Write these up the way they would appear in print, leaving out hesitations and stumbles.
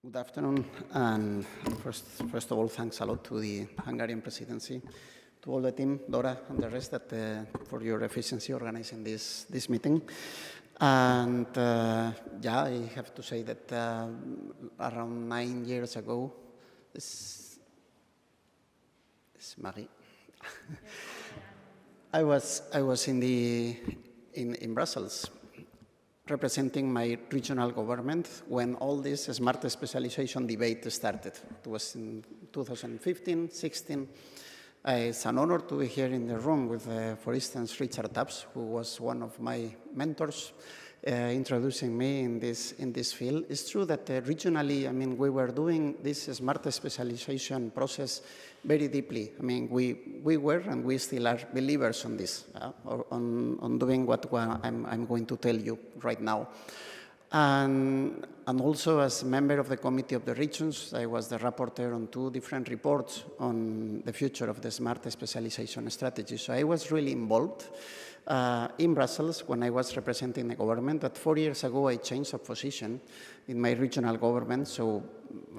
Good afternoon, and first of all, thanks a lot to the Hungarian presidency, to all the team, Dora and the rest, that for your efficiency organizing this meeting. And yeah, I have to say that around 9 years ago, this Marie. I was in Brussels, representing my regional government when all this smart specialization debate started. It was in 2015, 16. It's an honor to be here in the room with, for instance, Recherche, who was one of my mentors, introducing me in this field. It's true that regionally, I mean, we were doing this smart specialization process very deeply. I mean, we were and we still are believers on this, on doing what I'm going to tell you right now. And also as a member of the Committee of the Regions, I was the rapporteur on 2 different reports on the future of the Smart Specialization Strategies. So I was really involved in Brussels when I was representing the government. But 4 years ago, I changed of position in my regional government. So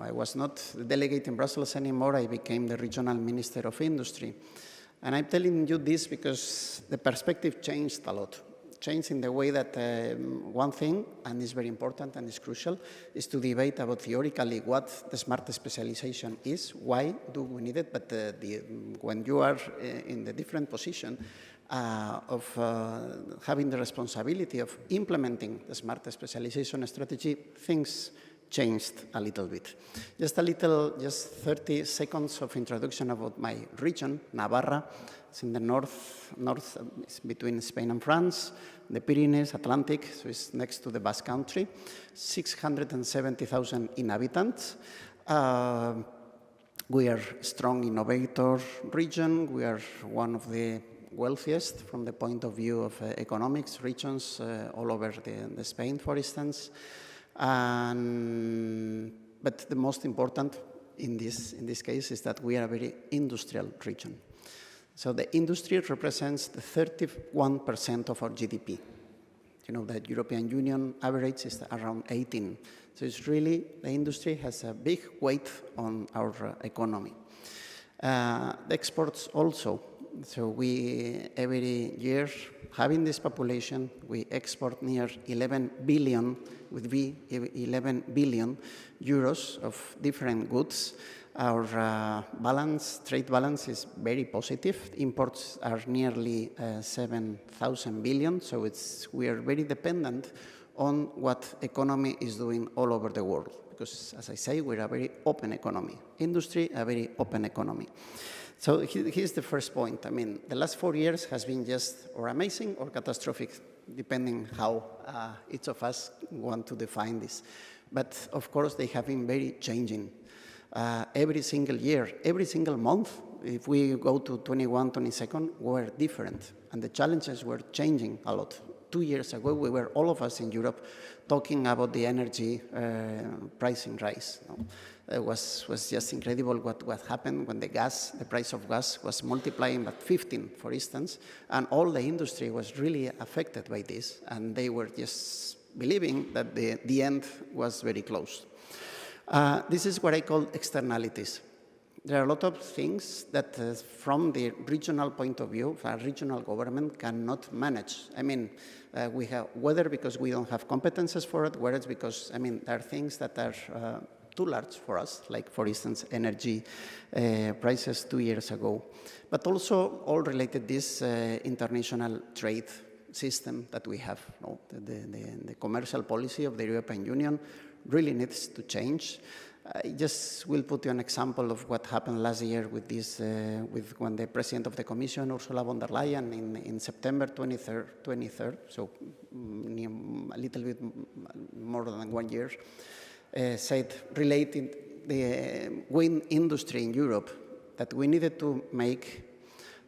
I was not the delegate in Brussels anymore. I became the regional minister of industry. And I'm telling you this because the perspective changed a lot. Changed in the way that one thing, and is very important and is crucial, is to debate about theoretically what the smart specialization is, why do we need it, but when you are in the different position of having the responsibility of implementing the smart specialization strategy, things changed a little bit. Just 30 seconds of introduction about my region, Navarra. It's in the north, it's between Spain and France, the Pyrenees, Atlantic, so it's next to the Basque Country, 670,000 inhabitants. We are a strong innovator region. We are one of the wealthiest from the point of view of economics regions all over the Spain, for instance. But the most important in this case is that we are a very industrial region. So the industry represents the 31% of our GDP. You know, the European Union average is around 18. So it's really, the industry has a big weight on our economy. The exports also. So we, every year, having this population, we export near 11 billion, with 11 billion euros of different goods. Our trade balance is very positive. Imports are nearly 7,000 billion, so we are very dependent on what economy is doing all over the world. Because, as I say, we're a very open economy. Industry, a very open economy. So here's the first point. I mean, the last 4 years has been just or amazing or catastrophic, depending how each of us want to define this. But of course, they have been very changing. Every single year, every single month, if we go to 21, 22nd, were different. And the challenges were changing a lot. 2 years ago, we were, all of us in Europe, talking about the energy pricing rise. You know? It was just incredible what happened when the price of gas was multiplying by 15, for instance, and all the industry was really affected by this, and they were just believing that the end was very close. This is what I call externalities. There are a lot of things that from the regional point of view, a regional government cannot manage. I mean, we have, whether because we don't have competences for it, whether it's because, I mean, there are things that are too large for us, like, for instance, energy prices 2 years ago. But also all related this international trade system that we have. You know, the commercial policy of the European Union really needs to change. I just will put you an example of what happened last year with this, when the President of the Commission, Ursula von der Leyen, in September 23rd, so a little bit more than 1 year, said, relating the wind industry in Europe, that we needed to make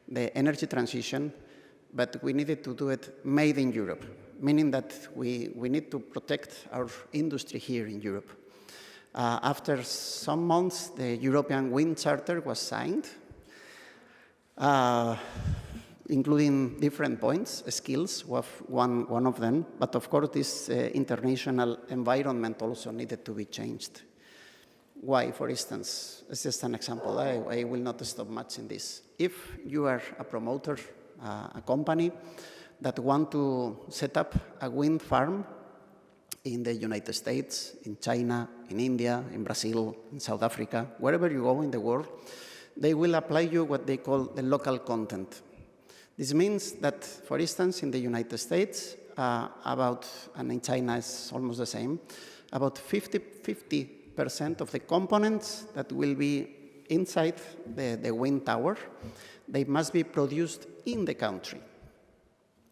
the energy transition, but we needed to do it made in Europe, meaning that we need to protect our industry here in Europe. After some months, the European Wind Charter was signed, including different points, skills was one of them, but of course this international environment also needed to be changed. Why, for instance, it's just an example. I will not stop much in this. If you are a promoter, a company that want to set up a wind farm in the United States, in China, in India, in Brazil, in South Africa, wherever you go in the world, they will apply you what they call the local content. This means that, for instance, in the United States, and in China it's almost the same, about 50% of the components that will be inside the wind tower, they must be produced in the country.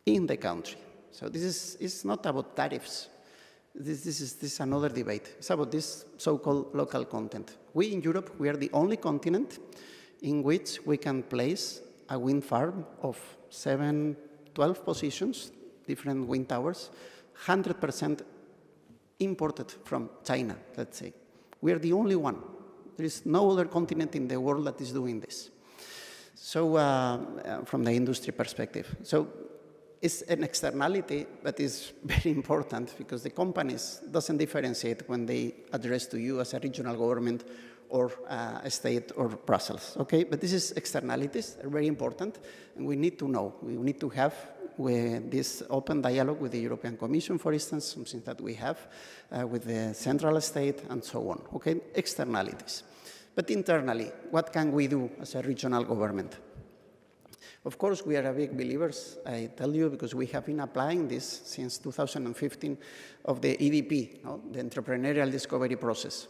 In the country. So this is not about tariffs. This is another debate. It's about this so-called local content. We in Europe, we are the only continent in which we can place a wind farm of 12 positions, different wind towers, 100% imported from China, let's say. We are the only one. There is no other continent in the world that is doing this. So from the industry perspective. So it's an externality that is very important because the companies doesn't differentiate when they address to you as a regional government or a state or Brussels, okay? But this is externalities, are very important, and we need to know. We need to have this open dialogue with the European Commission, for instance, something that we have with the central state and so on, okay? Externalities. But internally, what can we do as a regional government? Of course, we are a big believers, I tell you, because we have been applying this since 2015 of the EDP, no? The entrepreneurial discovery process.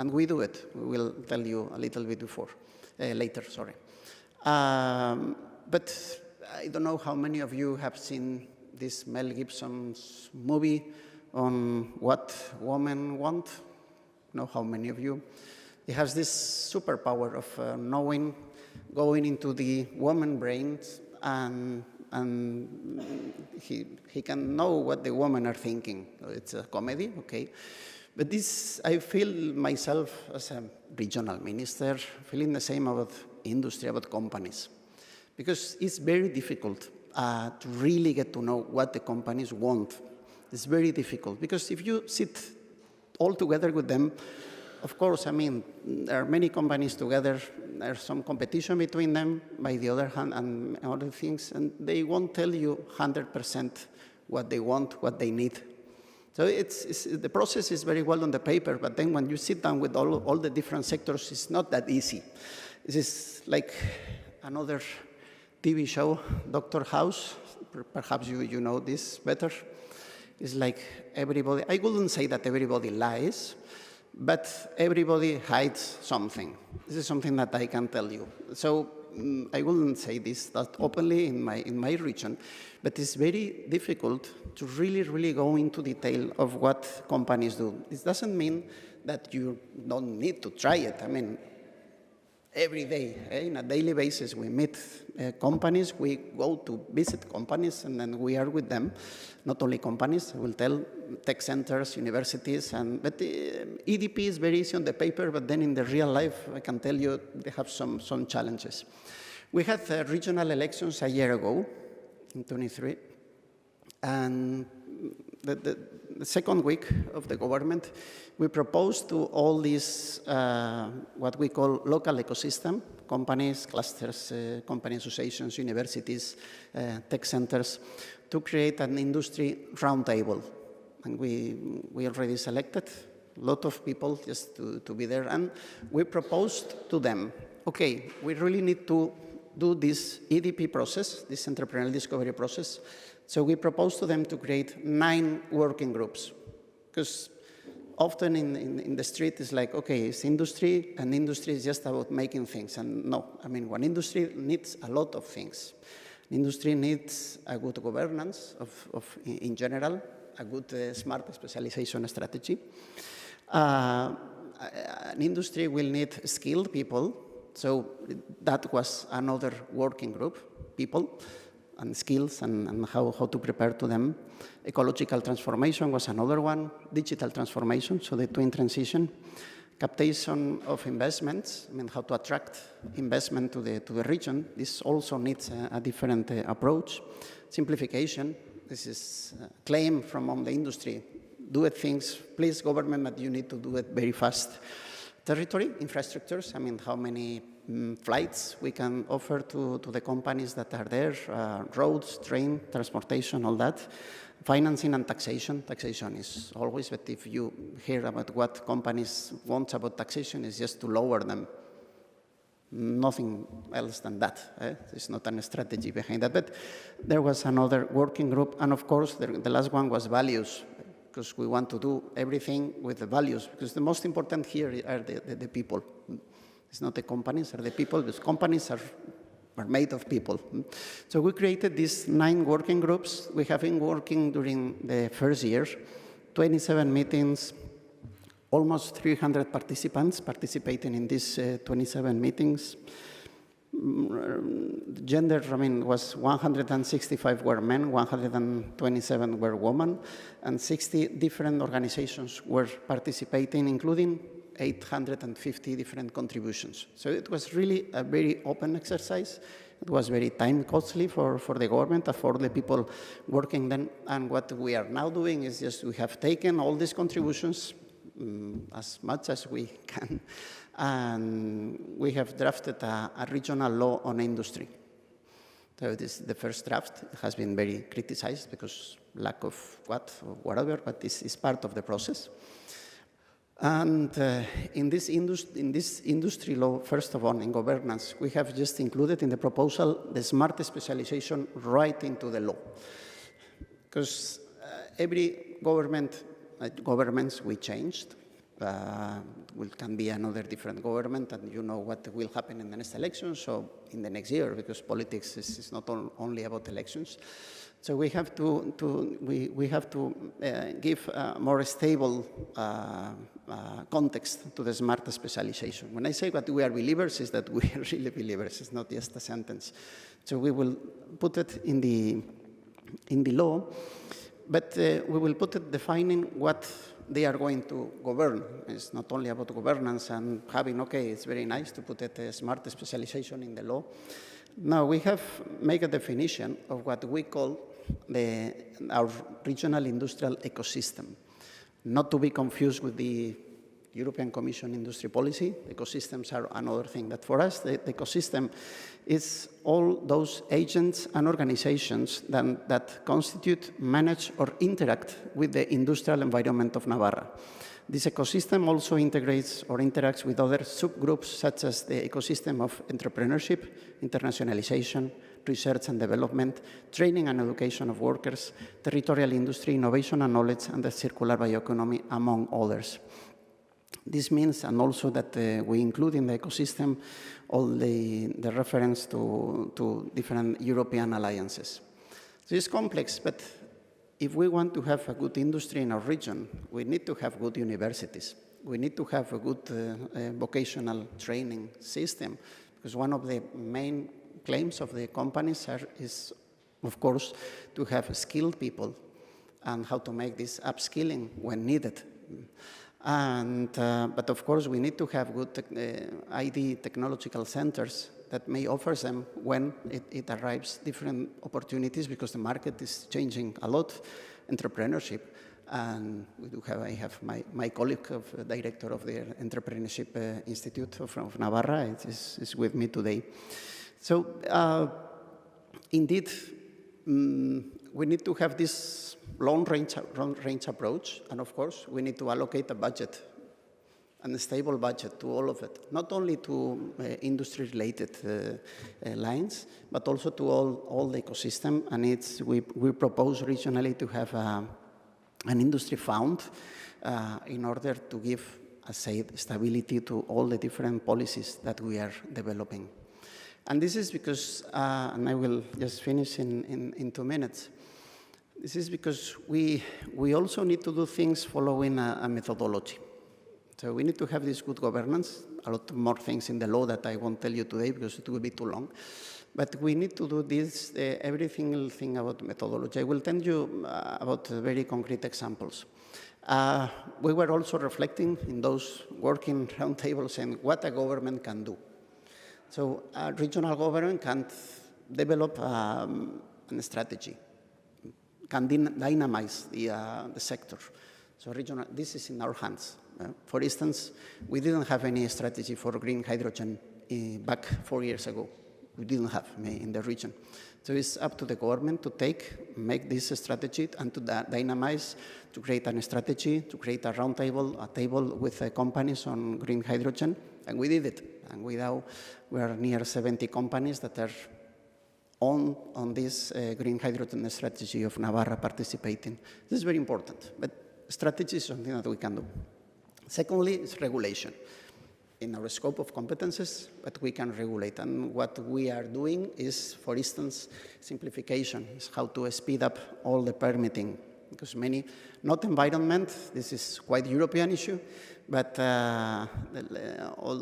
And we do it. We will tell you a little bit later, sorry. But I don't know how many of you have seen this Mel Gibson's movie on what women want. I know how many of you. He has this superpower of knowing, going into the woman brains, and he can know what the women are thinking. It's a comedy, okay? But this, I feel myself as a regional minister, feeling the same about industry, about companies. Because it's very difficult to really get to know what the companies want. It's very difficult, because if you sit all together with them, of course, I mean, there are many companies together, there's some competition between them, by the other hand, and other things, and they won't tell you 100% what they want, what they need. So the process is very well on the paper, but then when you sit down with all the different sectors, it's not that easy. This is like another TV show, Dr. House, perhaps you know this better. It's like everybody, I wouldn't say that everybody lies, but everybody hides something. This is something that I can tell you. So I wouldn't say this that openly in my region, but it's very difficult to really go into detail of what companies do. This doesn't mean that you don't need to try it. I mean, every day, on a daily basis, we meet companies, we go to visit companies, and then we are with them. Not only companies, I will tell tech centers, universities, but the EDP is very easy on the paper, but then in the real life, I can tell you they have some challenges. We had regional elections a year ago, in 23, and the second week of the government, we proposed to all these, what we call local ecosystem, companies, clusters, company associations, universities, tech centers, to create an industry roundtable. And we already selected a lot of people just to be there. And we proposed to them, okay, we really need to do this EDP process, this entrepreneurial discovery process. So we proposed to them to create 9 working groups. Because often in the street it's like, okay, it's industry, and industry is just about making things. And no, I mean, one industry needs a lot of things. Industry needs a good governance in general, a good smart specialization strategy. An industry will need skilled people. So that was another working group, people and skills and how to prepare to them. Ecological transformation was another one. Digital transformation, so the twin transition. Captation of investments, I mean, how to attract investment to the region. This also needs a different approach. Simplification, this is a claim from the industry. Do it things, please government, but you need to do it very fast. Territory, infrastructures, I mean, how many flights we can offer to the companies that are there, roads, train, transportation, all that. Financing and taxation. Taxation is always, but if you hear about what companies want about taxation, is just to lower them. Nothing else than that. There's not a strategy behind that. But there was another working group, and of course, the last one was values, because we want to do everything with the values, because the most important here are the people. It's not the companies, are the people, because companies are made of people. So we created these 9 working groups. We have been working during the first year, 27 meetings, almost 300 participants participating in these 27 meetings. Gender, I mean, was 165 were men, 127 were women, and 60 different organizations were participating, including 850 different contributions. So it was really a very open exercise. It was very time costly for the government and for the people working then. And what we are now doing is just we have taken all these contributions, as much as we can, and we have drafted a regional law on industry. So this, the first draft has been very criticized because lack of whatever, but this is part of the process. And in this industry law, first of all, in governance, we have just included in the proposal the smart specialization right into the law. Because every governments we changed. Can be another different government, and you know what will happen in the next election, so in the next year, because politics is not only about elections. So we have to give a more stable context to the smart specialization. When I say that we are believers, is that we are really believers. It's not just a sentence. So we will put it in the law, but we will put it defining what they are going to govern. It's not only about governance and having, okay, it's very nice to put a smart specialization in the law. Now we have made a definition of what we call our regional industrial ecosystem, not to be confused with the European Commission industry policy. Ecosystems are another thing, but for us, the ecosystem is all those agents and organizations that constitute, manage, or interact with the industrial environment of Navarra. This ecosystem also integrates or interacts with other subgroups, such as the ecosystem of entrepreneurship, internationalization, research and development, training and education of workers, territorial industry, innovation and knowledge, and the circular bioeconomy, among others. This means, and also that we include in the ecosystem all the reference to different European alliances. So it's complex, but if we want to have a good industry in our region, we need to have good universities. We need to have a good vocational training system, because one of the main claims of the companies is, of course, to have skilled people and how to make this upskilling when needed. And, but of course, we need to have good ID technological centers that may offer them, when it arrives, different opportunities, because the market is changing a lot, entrepreneurship. And we do have, I have my colleague, director of the Entrepreneurship Institute of Navarra, is with me today. So indeed, we need to have this long-range approach, and of course, we need to allocate a budget, and a stable budget to all of it, not only to industry-related lines, but also to all the ecosystem. And we propose regionally to have an industry fund in order to give, as said, stability to all the different policies that we are developing. And this is because, and I will just finish in 2 minutes, this is because we also need to do things following a methodology. So we need to have this good governance, a lot more things in the law that I won't tell you today because it will be too long. But we need to do this, every single thing about methodology. I will tell you about very concrete examples. We were also reflecting in those working roundtables and what a government can do. So a regional government can develop a strategy, can dynamize the sector. So regional, this is in our hands. For instance, we didn't have any strategy for green hydrogen back 4 years ago. We didn't have in the region. So it's up to the government to make this strategy and to dynamize, to create a strategy, to create a roundtable, a table with companies on green hydrogen, and we did it. And we are near 70 companies that are on this green hydrogen strategy of Navarra participating. This is very important, but strategy is something that we can do. Secondly, is regulation. In our scope of competences, but we can regulate. And what we are doing is, for instance, simplification, is how to speed up all the permitting. Because not environment, this is quite a European issue, but all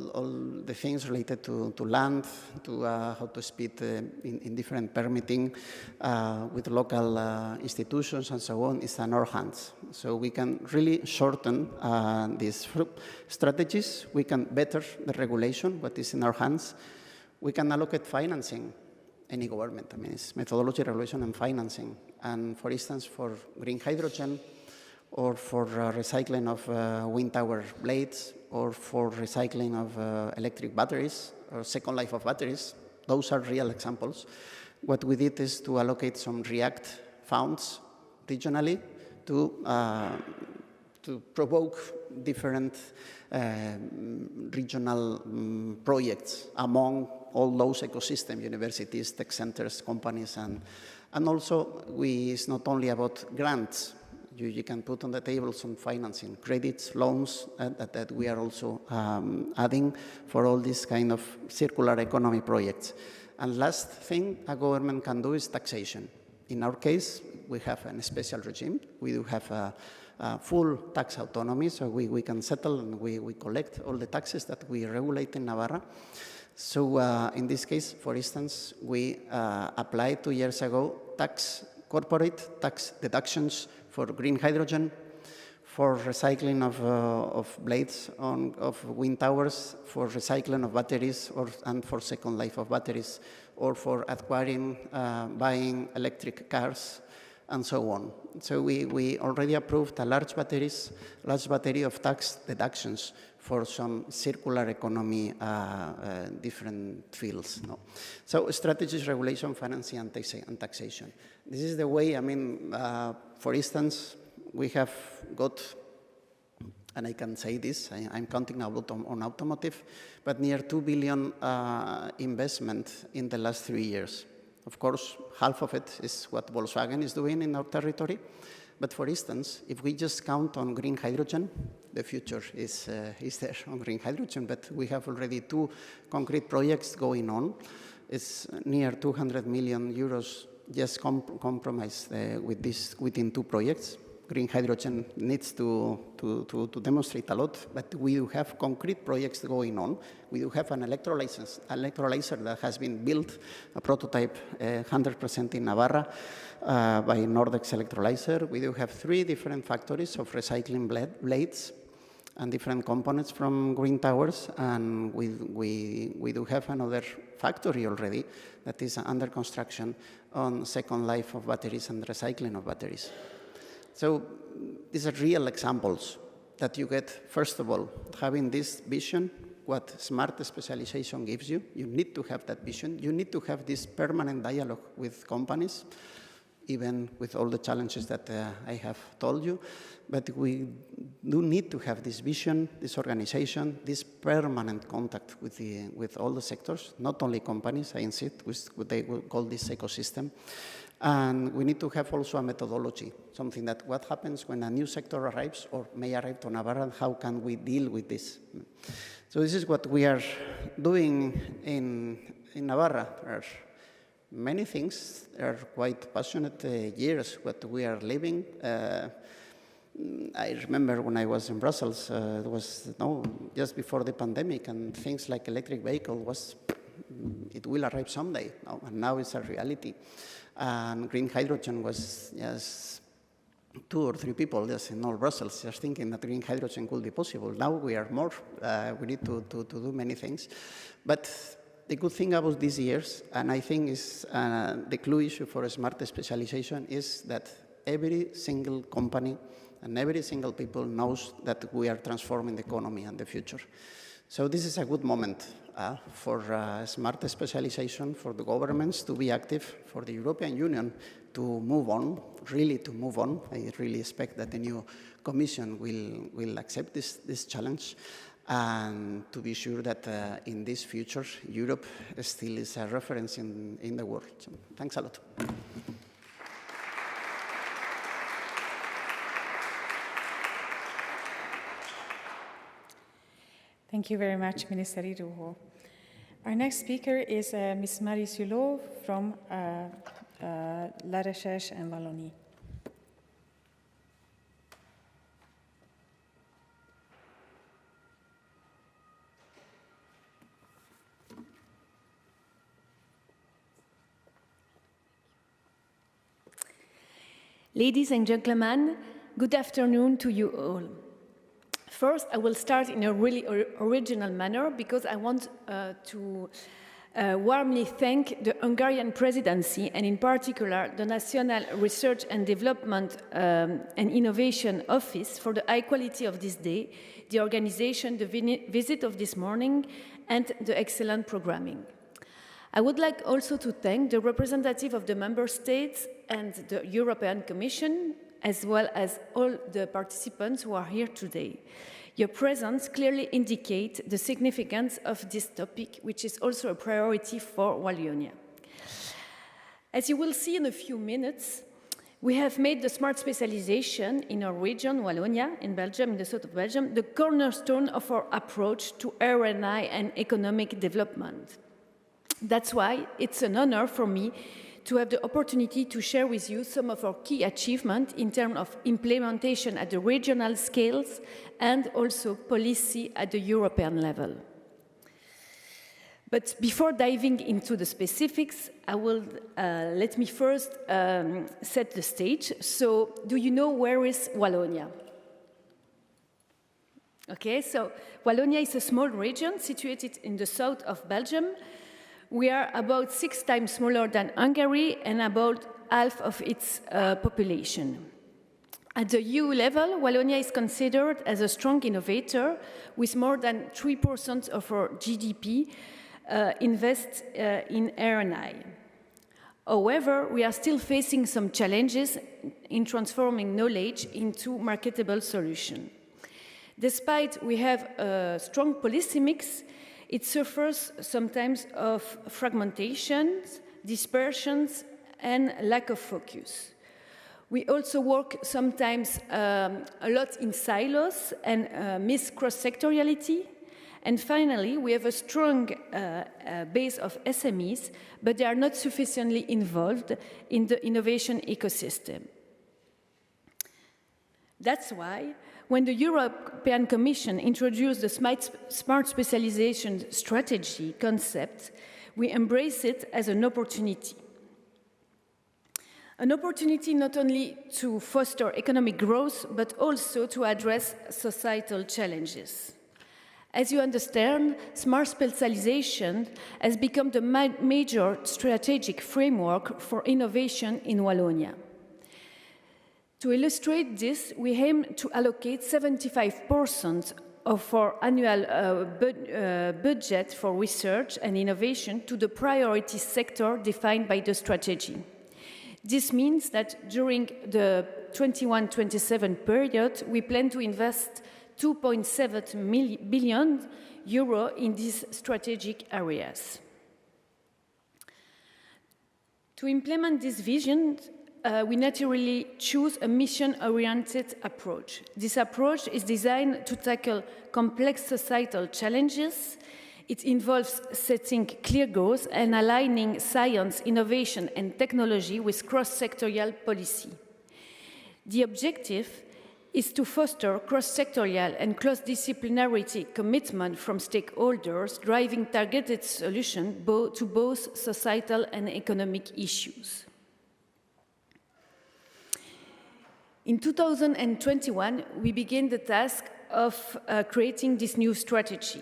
the things related to land, to how to speed in different permitting with local institutions and so on is in our hands. So we can really shorten these strategies. We can better the regulation, what is in our hands. We can allocate financing. Any government, it's methodology, regulation, and financing. And for instance, for green hydrogen, or for recycling of wind tower blades, or for recycling of electric batteries, or second life of batteries, those are real examples. What we did is to allocate some REACT funds regionally to provoke different regional projects among all those ecosystems, universities, tech centers, companies, and also it's not only about grants. You can put on the table some financing, credits, loans that we are also adding for all these kind of circular economy projects. And last thing a government can do is taxation. In our case, we have a special regime. We do have a full tax autonomy, so we can settle and we collect all the taxes that we regulate in Navarra. So in this case, for instance, we applied 2 years ago corporate tax deductions for green hydrogen, for recycling of blades of wind towers, for recycling of batteries, and for second life of batteries, or for acquiring, buying electric cars, and so on. So we already approved a large battery of tax deductions for some circular economy, different fields. No? So strategies, regulation, financing, and taxation. This is the way, for instance, we have got, and I can say this, I'm counting on automotive, but near 2 billion investment in the last 3 years. Of course, half of it is what Volkswagen is doing in our territory. But for instance, if we just count on green hydrogen, the future is there on green hydrogen, but we have already 2 concrete projects going on. It's near 200 million euros just compromised within 2 projects. Green hydrogen needs to demonstrate a lot, but we do have concrete projects going on. We do have an electrolyzer that has been built, a prototype 100% in Navarra by Nordex Electrolyzer. We do have 3 different factories of recycling blades and different components from green towers, and we do have another factory already that is under construction on second life of batteries and recycling of batteries. So these are real examples that you get, first of all, having this vision, what smart specialization gives you. You need to have that vision. You need to have this permanent dialogue with companies, even with all the challenges that I have told you. But we do need to have this vision, this organization, this permanent contact with all the sectors, not only companies, I insist, with what they call this ecosystem. And we need to have also a methodology, something that what happens when a new sector arrives or may arrive to Navarra, and how can we deal with this? So this is what we are doing in Navarra. There are many things. There are quite passionate years what we are living. I remember when I was in Brussels, it was just before the pandemic, and things like electric vehicle it will arrive someday, and now it's a reality. And green hydrogen was just 2 or 3 people just in all Brussels just thinking that green hydrogen could be possible. Now we are more. We need to do many things. But the good thing about these years, and I think is the clue issue for a smart specialization, is that every single company and every single people knows that we are transforming the economy and the future. So this is a good moment for smart specialization, for the governments to be active, for the European Union to move on, really to move on. I really expect that the new Commission will accept this challenge, and to be sure that in this future, Europe still is a reference in the world. So, thanks a lot. Thank you very much, Minister Irujo. Our next speaker is Ms. Suleau from La Recherche and Wallonie. Ladies and gentlemen, good afternoon to you all. First, I will start in a really original manner because I want to warmly thank the Hungarian presidency and in particular the National Research and Development and Innovation Office for the high quality of this day, the organization, the visit of this morning, and the excellent programming. I would like also to thank the representative of the Member States and the European Commission, as well as all the participants who are here today. Your presence clearly indicates the significance of this topic, which is also a priority for Wallonia. As you will see in a few minutes, we have made the smart specialization in our region, Wallonia, in Belgium, in the south of Belgium, the cornerstone of our approach to R&I and economic development. That's why it's an honor for me to have the opportunity to share with you some of our key achievements in terms of implementation at the regional scales and also policy at the European level. But before diving into the specifics, let me first set the stage. So, do you know where is Wallonia? Okay, so Wallonia is a small region situated in the south of Belgium. We are about 6 times smaller than Hungary and about half of its population. At the EU level, Wallonia is considered as a strong innovator with more than 3% of our GDP invest in R&I. However, we are still facing some challenges in transforming knowledge into marketable solutions. Despite we have a strong policy mix, it suffers sometimes of fragmentations, dispersions, and lack of focus. We also work sometimes a lot in silos and miss cross-sectoriality. And finally, we have a strong base of SMEs, but they are not sufficiently involved in the innovation ecosystem. That's why, when the European Commission introduced the Smart Specialization Strategy concept, we embrace it as an opportunity. An opportunity not only to foster economic growth, but also to address societal challenges. As you understand, smart specialization has become the major strategic framework for innovation in Wallonia. To illustrate this, we aim to allocate 75% of our annual budget for research and innovation to the priority sector defined by the strategy. This means that during the 21-27 period, we plan to invest 2.7 billion euro in these strategic areas. To implement this vision, we naturally choose a mission-oriented approach. This approach is designed to tackle complex societal challenges. It involves setting clear goals and aligning science, innovation, and technology with cross-sectorial policy. The objective is to foster cross-sectorial and cross-disciplinarity commitment from stakeholders, driving targeted solutions to both societal and economic issues. In 2021, we began the task of creating this new strategy.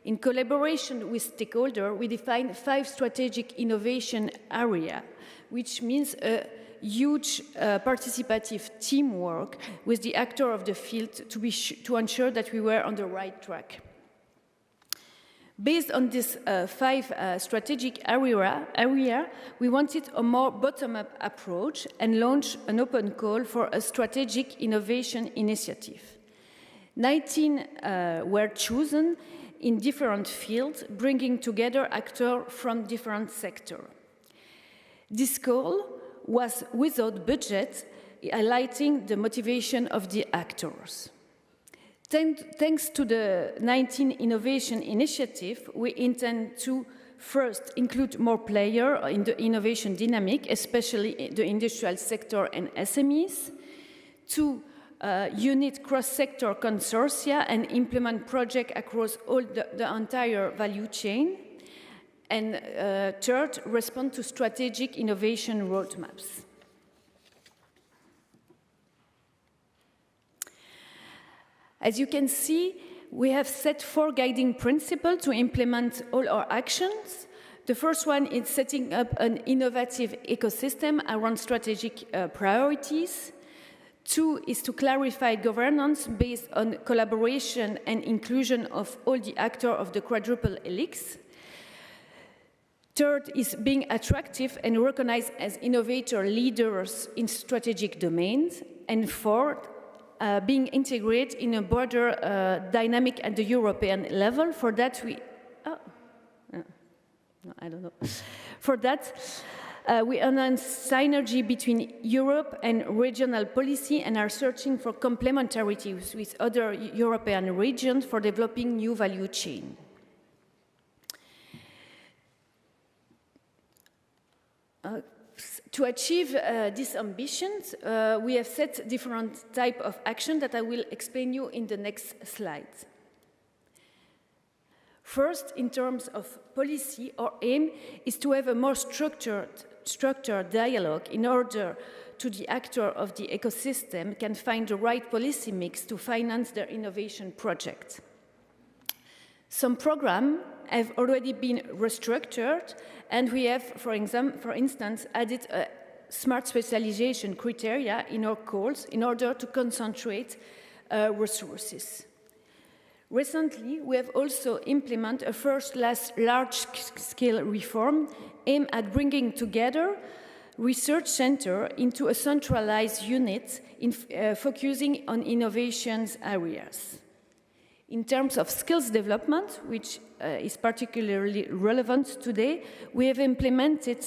In collaboration with stakeholders, we defined 5 strategic innovation areas, which means a huge participative teamwork with the actor of the field to ensure that we were on the right track. Based on this 5 strategic area, we wanted a more bottom-up approach and launched an open call for a strategic innovation initiative. 19 were chosen in different fields, bringing together actors from different sectors. This call was without budget, highlighting the motivation of the actors. Thanks to the 19 Innovation Initiative, we intend to first include more players in the innovation dynamic, especially the industrial sector and SMEs, to unit cross-sector consortia and implement projects across all the entire value chain, and third, respond to strategic innovation roadmaps. As you can see, we have set 4 guiding principles to implement all our actions. The first one is setting up an innovative ecosystem around strategic priorities. 2 is to clarify governance based on collaboration and inclusion of all the actors of the quadruple helix. 3rd is being attractive and recognized as innovator leaders in strategic domains. And 4th, being integrated in a broader dynamic at the European level. For that, we enhance synergy between Europe and regional policy and are searching for complementarities with other European regions for developing new value chains. To achieve these ambitions, we have set different types of action that I will explain you in the next slides. First, in terms of policy, our aim is to have a more structured dialogue in order to the actor of the ecosystem can find the right policy mix to finance their innovation project. Some programs have already been restructured, and we have, for instance, added a smart specialization criteria in our calls in order to concentrate resources. Recently, we have also implemented a first large-scale reform aimed at bringing together research centers into a centralized unit focusing on innovations areas. In terms of skills development, which is particularly relevant today, we have implemented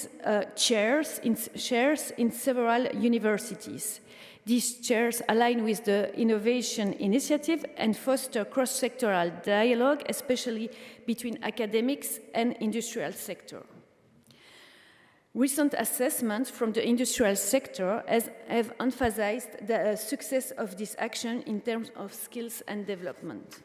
chairs in several universities. These chairs align with the Innovation Initiative and foster cross-sectoral dialogue, especially between academics and industrial sector. Recent assessments from the industrial sector have emphasized the success of this action in terms of skills and development.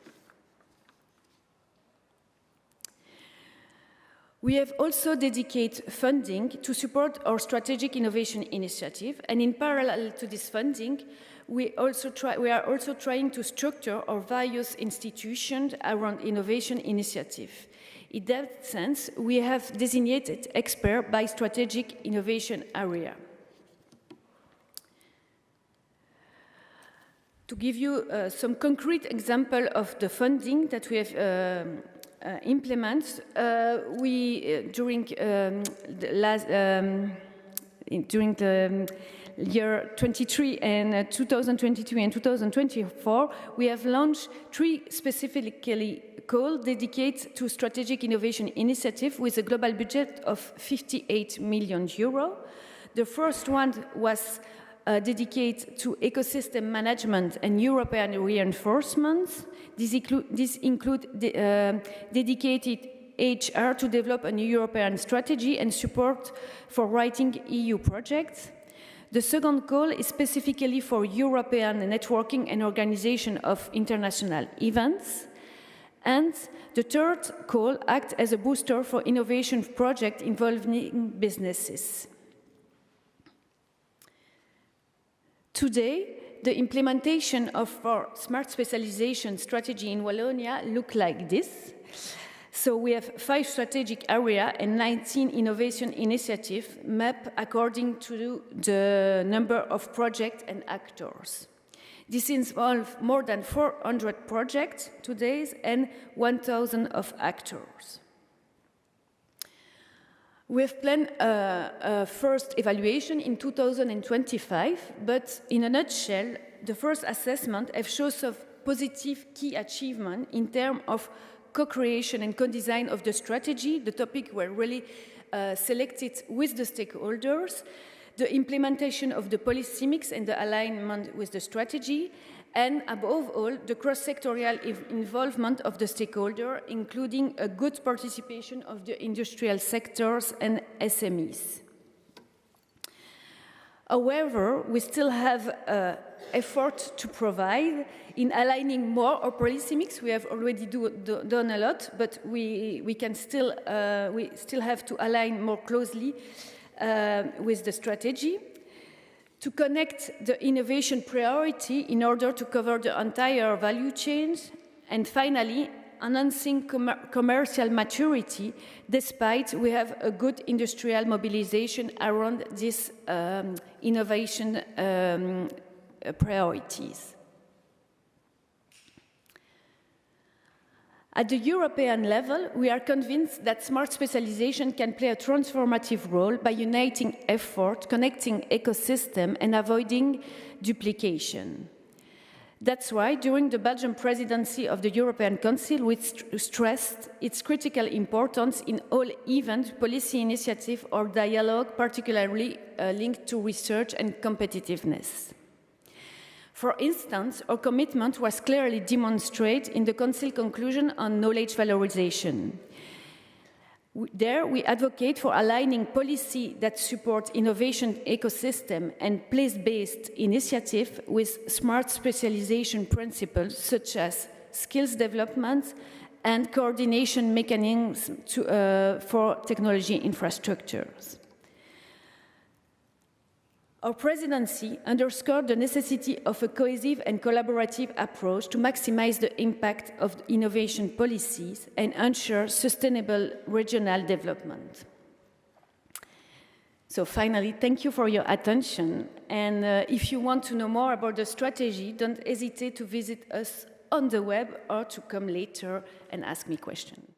We have also dedicated funding to support our strategic innovation initiative, and in parallel to this funding, we are also trying to structure our various institutions around innovation initiative. In that sense, we have designated experts by strategic innovation area. To give you some concrete example of the funding that we have implement, during the year 23 and 2022 and 2024, we have launched 3 specifically called dedicated to strategic innovation initiative with a global budget of 58 million euro. The first one was dedicated to ecosystem management and European reinforcement. This includes dedicated HR to develop a new European strategy and support for writing EU projects. The second call is specifically for European networking and organization of international events. And the third call acts as a booster for innovation projects involving businesses. Today, the implementation of our smart specialization strategy in Wallonie looks like this. So we have 5 strategic areas and 19 innovation initiatives mapped according to the number of projects and actors. This involves more than 400 projects today and 1,000 of actors. We have planned a first evaluation in 2025, but in a nutshell, the first assessment has shown some positive key achievement in terms of co-creation and co-design of the strategy. The topics were really selected with the stakeholders, the implementation of the policy mix and the alignment with the strategy, and above all, the cross-sectorial involvement of the stakeholder, including a good participation of the industrial sectors and SMEs. However, we still have effort to provide in aligning more our policy mix. We have already done a lot, but we still have to align more closely with the strategy, to connect the innovation priority in order to cover the entire value chain, and finally, enhancing commercial maturity, despite we have a good industrial mobilization around these innovation priorities. At the European level, we are convinced that smart specialization can play a transformative role by uniting effort, connecting ecosystem, and avoiding duplication. That's why, during the Belgian presidency of the European Council, we stressed its critical importance in all events, policy initiative, or dialogue, particularly linked to research and competitiveness. For instance, our commitment was clearly demonstrated in the Council conclusion on knowledge valorization. There, we advocate for aligning policy that supports innovation ecosystem and place-based initiative with smart specialization principles such as skills development and coordination mechanisms for technology infrastructures. Our presidency underscored the necessity of a cohesive and collaborative approach to maximize the impact of innovation policies and ensure sustainable regional development. So finally, thank you for your attention. And if you want to know more about the strategy, don't hesitate to visit us on the web or to come later and ask me questions.